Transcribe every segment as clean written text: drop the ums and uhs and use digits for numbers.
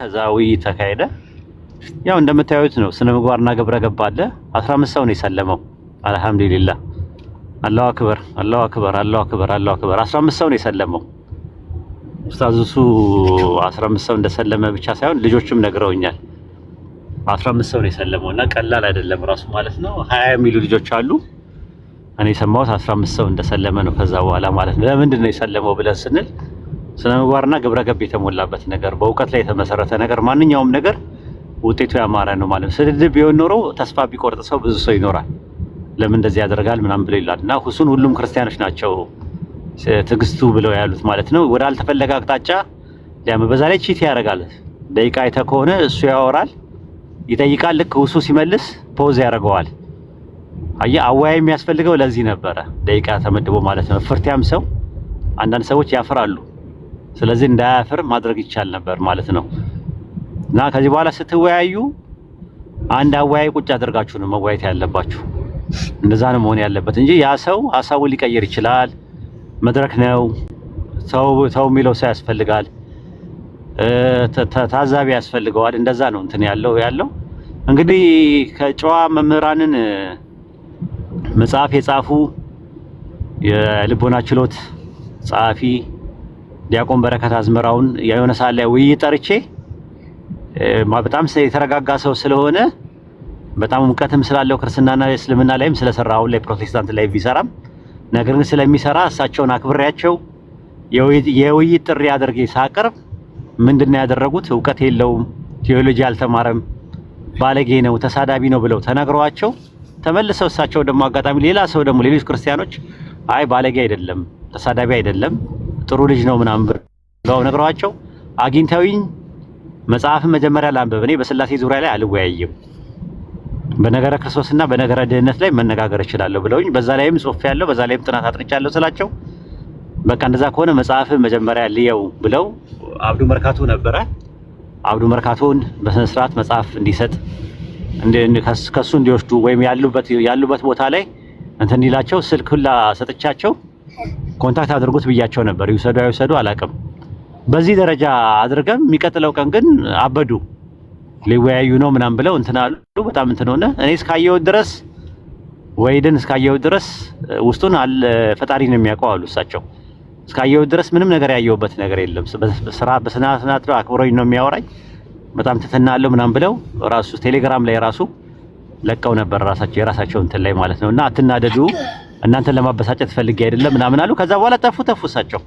ከዛ ውይይት ተካሄደ። ያው እንደምታዩት ነው። ስነ ምግባርና ግብረ ገብ አለ። 15 ሰው ነው የሰለመው። አልሐምዱሊላህ አላሁ አክበር አላሁ አክበር አላሁ አክበር አላሁ አክበር። 15 ሰው ነው የሰለመው። ኡስታዙ 15 ሰው እንደሰለመ ብቻ ሳይሆን ልጆችም ነግረውኛል። 15 ሰው ነው የሰለመው እና ቀላል አይደለም ራሱ ማለት ነው። 20 የሚሉ ልጆች አሉ። እኔ የሰማሁት 15 ሰው እንደሰለመ ነው። ከዛ በኋላ ማለት ነው ለምንድን ነው የሰለመው ብለን ስንል ስነ ምግባርና ግብረ ገብ የተሞላበት ነገር፣ በእውቀት ላይ የተመሰረተ ነገር፣ ማንኛውም ነገር ውጤቱ ያማረ ነው ማለት ነው። ስድድብ ቢሆን ኖሮ ተስፋ ቢቆርጥ ሰው ብዙ ሰው ይኖራል። ለምን እንደዚህ ያደርጋል ምናምን ብለው ይላል እና ሁሉም ክርስቲያኖች ናቸው ትዕግስቱ ብለው ያሉት ማለት ነው። ወደ አልተፈለገ አቅጣጫ በዛ ላይ ቺት ያደርጋል። ደቂቃ አይተህ ከሆነ እሱ ያወራል ይጠይቃል። ልክ ሁሱ ሲመልስ ፖዝ ያደርገዋል። አየህ አወያይ የሚያስፈልገው ለዚህ ነበረ ደቂቃ ተመድቦ ማለት ነው። ፍርቲያም ሰው አንዳንድ ሰዎች ያፍራሉ። ስለዚህ እንዳያፍር ማድረግ ይቻል ነበር ማለት ነው። እና ከዚህ በኋላ ስትወያዩ አንድ አወያይ ቁጭ አድርጋችሁ ነው መወያየት ያለባችሁ። እንደዛ ነው መሆን ያለበት እንጂ ያ ሰው ሀሳቡን ሊቀይር ይችላል። መድረክ ነው። ሰው የሚለው ሰው ያስፈልጋል። ታዛቢ ያስፈልገዋል። እንደዛ ነው እንትን ያለው እንግዲህ ከጨዋ መምህራንን መጽሐፍ የጻፉ የልቦና ችሎት ጸሐፊ ዲያቆን በረከት አዝመራውን የሆነ ሰዓት ላይ ውይይት ጠርቼ በጣም የተረጋጋ ሰው ስለሆነ በጣም ሙቀትም ስላለው ክርስትናና እስልምና ላይም ስለሰራ አሁን ላይ ፕሮቴስታንት ላይ ቢሰራም ነገር ግን ስለሚሰራ እሳቸውን አክብሬያቸው የውይይት ጥሪ አድርጌ ሳቀርብ ምንድነው ያደረጉት? እውቀት የለውም፣ ቴዎሎጂ አልተማረም፣ ባለጌ ነው፣ ተሳዳቢ ነው ብለው ተናግረዋቸው ተመልሰው እሳቸው ደግሞ አጋጣሚ ሌላ ሰው ደግሞ ሌሎች ክርስቲያኖች አይ ባለጌ አይደለም፣ ተሳዳቢ አይደለም፣ ጥሩ ልጅ ነው ምናምን ብለው ነግረዋቸው አግኝተውኝ መጽሐፍን መጀመሪያ ላንብብ፣ እኔ በስላሴ ዙሪያ ላይ አልወያይም፣ በነገረ ክርስቶስና በነገረ ድህነት ላይ መነጋገር እችላለሁ ብለውኝ በዛ ላይም ጽሑፍ ያለው በዛ ላይም ጥናት አጥንቻለሁ ስላቸው በቃ እንደዛ ከሆነ መጽሐፍን መጀመሪያ ልየው ብለው አብዱ መርካቶ ነበረ። አብዱ መርካቶን በስነ ስርዓት መጽሐፍ እንዲሰጥ ከሱ እንዲወስዱ ወይም ያሉበት ቦታ ላይ እንትን እንዲላቸው ስልክ ሁላ ሰጥቻቸው ኮንታክት አድርጉት ብያቸው ነበር። ይውሰዱ አይውሰዱ አላውቅም። በዚህ ደረጃ አድርገም የሚቀጥለው ቀን ግን አበዱ። ሊወያዩ ነው ምናምን ብለው እንትን አሉ። በጣም እንትን ሆነ። እኔ እስካየሁት ድረስ ወይድን እስካየሁት ድረስ ውስጡን ፈጣሪ ነው የሚያውቀው አሉ እሳቸው። እስካየሁት ድረስ ምንም ነገር ያየሁበት ነገር የለም። በስነ ስርዓት አክብሮኝ ነው የሚያወራኝ። በጣም ትትና አለው ምናምን ብለው ራሱ ቴሌግራም ላይ ራሱ ለቀው ነበር የራሳቸው እንትን ላይ ማለት ነውና አትናደዱ፣ እናንተን ለማበሳጨት ፈልጌ አይደለም ምናምን አሉ። ከዛ በኋላ ጠፉ እሳቸው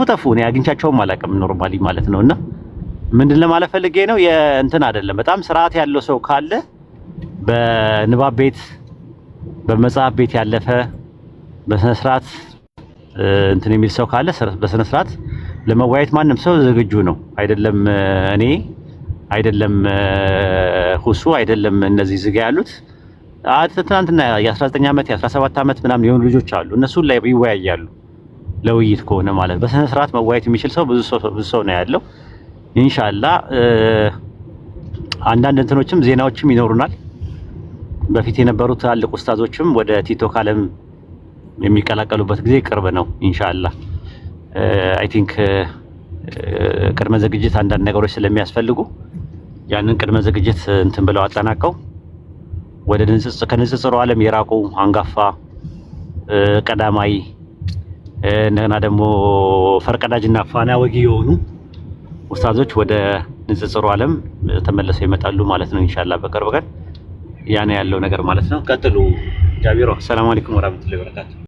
ጠፉ። እኔ አግኝቻቸውም አላውቅም ኖርማሊ ማለት ነውና ምንድን ለማለት ፈልጌ ነው የእንትን አይደለም። በጣም ስርዓት ያለው ሰው ካለ በንባብ ቤት በመጽሐፍ ቤት ያለፈ በስነ ስርዓት እንትን የሚል ሰው ካለ በስነ ስርዓት ለመወያየት ማንም ሰው ዝግጁ ነው። አይደለም እኔ አይደለም ሁሱ አይደለም እነዚህ ዝጋ ያሉት ትናንትና የ19 ዓመት የ17 ዓመት ምናምን የሆኑ ልጆች አሉ። እነሱ ላይ ይወያያሉ ለውይይት ከሆነ ማለት በስነ ስርዓት መወያየት የሚችል ሰው ብዙ ሰው ነው ያለው። ኢንሻአላህ አንዳንድ እንትኖችም ዜናዎችም ይኖሩናል። በፊት የነበሩት ትላልቅ ኡስታዞችም ወደ ቲክቶክ ዓለም የሚቀላቀሉበት ጊዜ ቅርብ ነው ኢንሻአላህ። አይ ቲንክ ቅድመ ዝግጅት አንዳንድ ነገሮች ስለሚያስፈልጉ ያንን ቅድመ ዝግጅት እንትን ብለው አጠናቀው ወደ ከንጽጽሩ ዓለም የራቁ አንጋፋ ቀዳማይ እንደገና ደግሞ ፈርቀዳጅና ፋና ወጊ የሆኑ ኡስታዞች ወደ ንጽጽሩ ዓለም ተመልሰው ይመጣሉ ማለት ነው ኢንሻአላህ በቅርብ ቀን። ያ ነው ያለው ነገር ማለት ነው። ቀጥሉ ጃቢሮ። ሰላም አለይኩም ወራህመቱላሂ ወበረካቱ።